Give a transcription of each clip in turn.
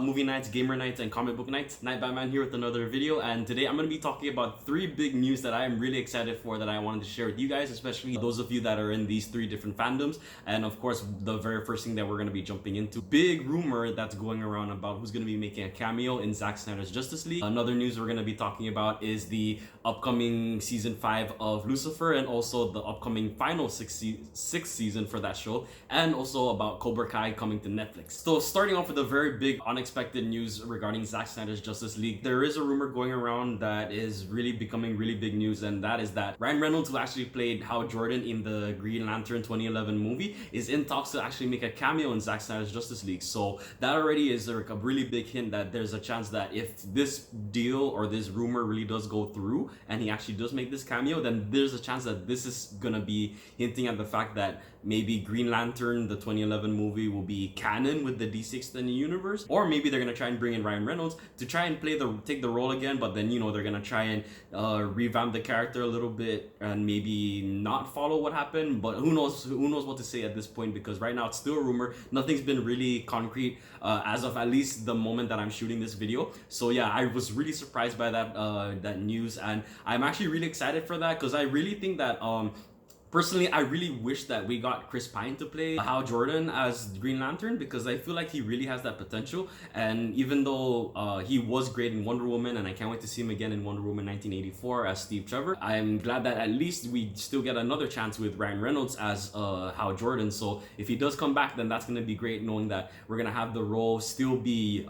movie nights, gamer nights, and comic book nights? Night Batman here with another video, and today I'm going to be talking about 3 big news that I am really excited for that I wanted to share with you guys, especially those of you that are in these 3 different fandoms. And of course, the very first thing that we're going to be jumping into, big rumor that's going around about who's going to be making a cameo in Zack Snyder's Justice League. Another news we're going to be talking about is the upcoming season 5 of Lucifer, and also the upcoming final sixth season for that show, and also about Cobra Kai coming to Netflix. So starting off with a very big unexpected news regarding Zack Snyder's Justice League, there is a rumor going around that is really becoming really big news, and that is that Ryan Reynolds, who actually played Hal Jordan in the Green Lantern 2011 movie, is in talks to actually make a cameo in Zack Snyder's Justice League. So that already is a really big hint that there's a chance that if this deal or this rumor really does go through and he actually does make this cameo, then there's a chance that this is gonna be hinting at the fact that maybe Green Lantern, the 2011 movie, will be canon with the DC Extended Universe, or maybe they're gonna try and bring in Ryan Reynolds to try and take the role again, but then they're gonna try and revamp the character a little bit and maybe not follow what happened. But who knows what to say at this point, because right now it's still a rumor. Nothing's been really concrete as of at least the moment that I'm shooting this video. So yeah, I was really surprised by that news, and I'm actually really excited for that, because I really think that personally, I really wish that we got Chris Pine to play Hal Jordan as Green Lantern, because I feel like he really has that potential. And even though he was great in Wonder Woman, and I can't wait to see him again in Wonder Woman 1984 as Steve Trevor, I'm glad that at least we still get another chance with Ryan Reynolds as Hal Jordan. So if he does come back, then that's going to be great, knowing that we're going to have the role still be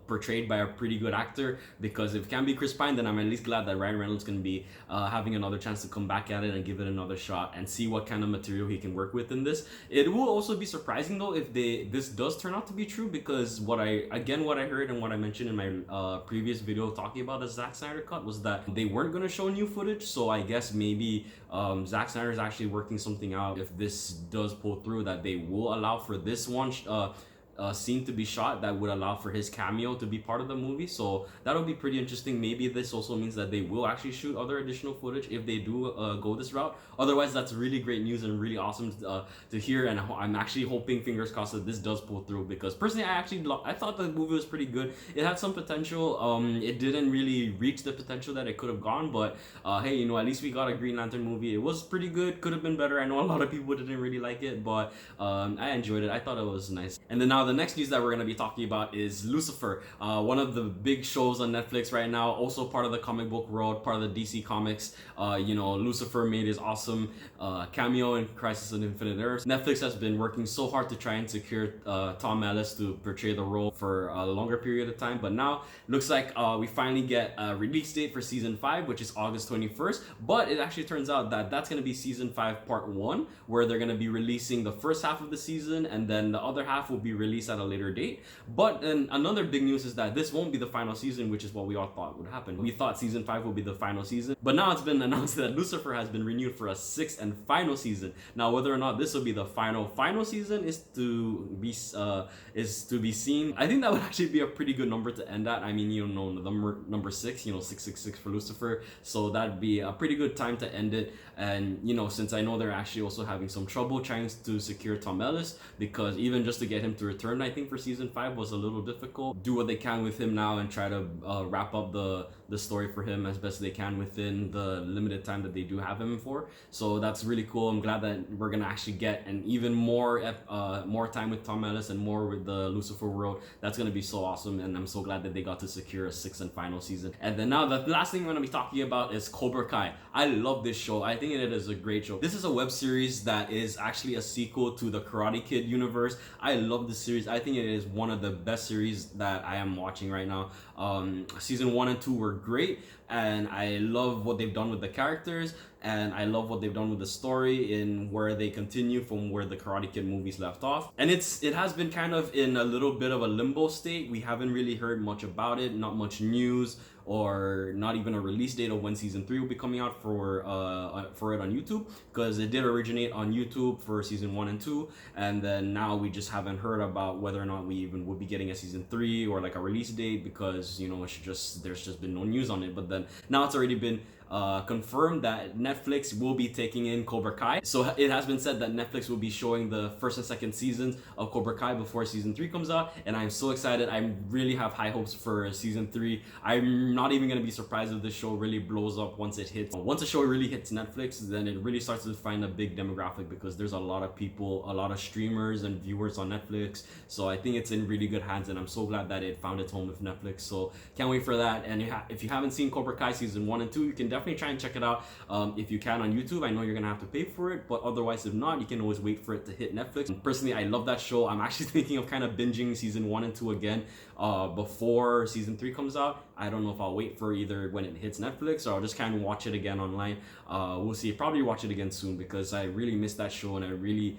portrayed by a pretty good actor. Because if it can be Chris Pine, then I'm at least glad that Ryan Reynolds can be having another chance to come back at it and give it another shot and see what kind of material he can work with in this. It will also be surprising though if this does turn out to be true, because what I heard and what I mentioned in my previous video talking about the Zack Snyder cut was that they weren't going to show new footage. So I guess maybe Zack Snyder is actually working something out if this does pull through, that they will allow for this one scene to be shot that would allow for his cameo to be part of the movie. So that'll be pretty interesting. Maybe this also means that they will actually shoot other additional footage if they do go this route. Otherwise, that's really great news and really awesome to hear, and I'm actually hoping, fingers crossed, that this does pull through, because personally I thought the movie was pretty good. It had some potential. It didn't really reach the potential that it could have gone, but hey, at least we got a Green Lantern movie. It was pretty good. Could have been better. I know a lot of people didn't really like it, but I enjoyed it. I thought it was nice. And then now the next news that we're going to be talking about is Lucifer, one of the big shows on Netflix right now, also part of the comic book world, part of the DC Comics. Lucifer made his awesome cameo in Crisis on Infinite Earths. Netflix has been working so hard to try and secure Tom Ellis to portray the role for a longer period of time, but now looks like we finally get a release date for season 5, which is August 21st. But it actually turns out that that's going to be season 5 part 1, where they're going to be releasing the first half of the season, and then the other half will be released at a later date. But then another big news is that this won't be the final season, which is what we all thought would happen. We thought season 5 would be the final season, but now it's been announced that Lucifer has been renewed for a 6th and final season. Now, whether or not this will be the final season is to be seen. I think that would actually be a pretty good number to end at. I mean, number 6, 666 for Lucifer. So that'd be a pretty good time to end it. And since I know they're actually also having some trouble trying to secure Tom Ellis, because even just to get him to return, I think for season 5 was a little difficult. Do what they can with him now and try to wrap up the story for him as best they can within the limited time that they do have him for. So that's really cool. I'm glad that we're gonna actually get an even more time with Tom Ellis and more with the Lucifer world. That's gonna be so awesome, and I'm so glad that they got to secure a 6th and final season. And then now the last thing we're gonna be talking about is Cobra Kai. I love this show. I think it is a great show. This is a web series that is actually a sequel to the Karate Kid universe. I love this series. I think it is one of the best series that I am watching right now. Season 1 and 2 were great, and I love what they've done with the characters, and I love what they've done with the story in where they continue from where the Karate Kid movies left off. And it has been kind of in a little bit of a limbo state. We haven't really heard much about it, not much news, or not even a release date of when season 3 will be coming out for it on YouTube, because it did originate on YouTube for season 1 and 2, and then now we just haven't heard about whether or not we even would be getting a season 3 or like a release date, because there's just been no news on it. But then now it's already been confirmed that Netflix will be taking in Cobra Kai. So it has been said that Netflix will be showing the first and second seasons of Cobra Kai before season 3 comes out, and I'm so excited. I really have high hopes for season 3. I'm not even gonna be surprised if this show really blows up once it hits. Once a show really hits Netflix, then it really starts to find a big demographic, because there's a lot of people, a lot of streamers and viewers on Netflix. So I think it's in really good hands, and I'm so glad that it found its home with Netflix. So can't wait for that. And if you haven't seen Cobra Kai season 1 and 2, you can definitely try and check it out if you can on YouTube. I know you're gonna have to pay for it, but otherwise, if not, you can always wait for it to hit Netflix. And personally, I love that show. I'm actually thinking of kind of binging season 1 and 2 again before season 3 comes out. I don't know if I'll wait for either when it hits Netflix, or I'll just kind of watch it again online. We'll see. Probably watch it again soon, because I really missed that show, and I really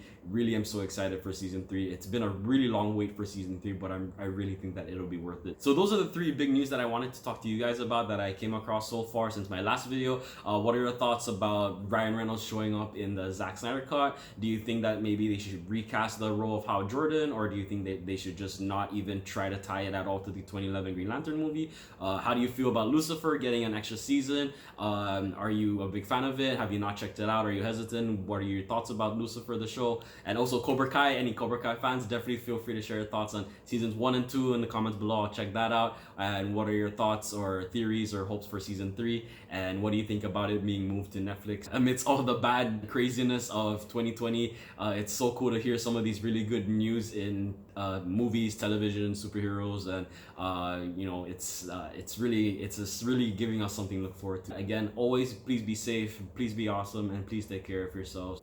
am so excited for season 3. It's been a really long wait for season 3, but I really think that it'll be worth it. So those are the 3 big news that I wanted to talk to you guys about, that I came across so far since my last video. What are your thoughts about Ryan Reynolds showing up in the Zack Snyder cut? Do you think that maybe they should recast the role of Hal Jordan, or do you think that they should just not even try to tie it at all to the 2011 Green Lantern movie? How do you feel about Lucifer getting an extra season? Are you a big fan of it? Have you not checked it out? Are you hesitant? What are your thoughts about Lucifer, the show? And also Cobra Kai. Any Cobra Kai fans, definitely feel free to share your thoughts on seasons 1 and 2 in the comments below. I'll check that out. And what are your thoughts or theories or hopes for season 3? And what do you think about it being moved to Netflix amidst all the bad craziness of 2020? It's so cool to hear some of these really good news in movies, television, superheroes, and it's really giving us something to look forward to. Again, always please be safe, please be awesome, and please take care of yourselves.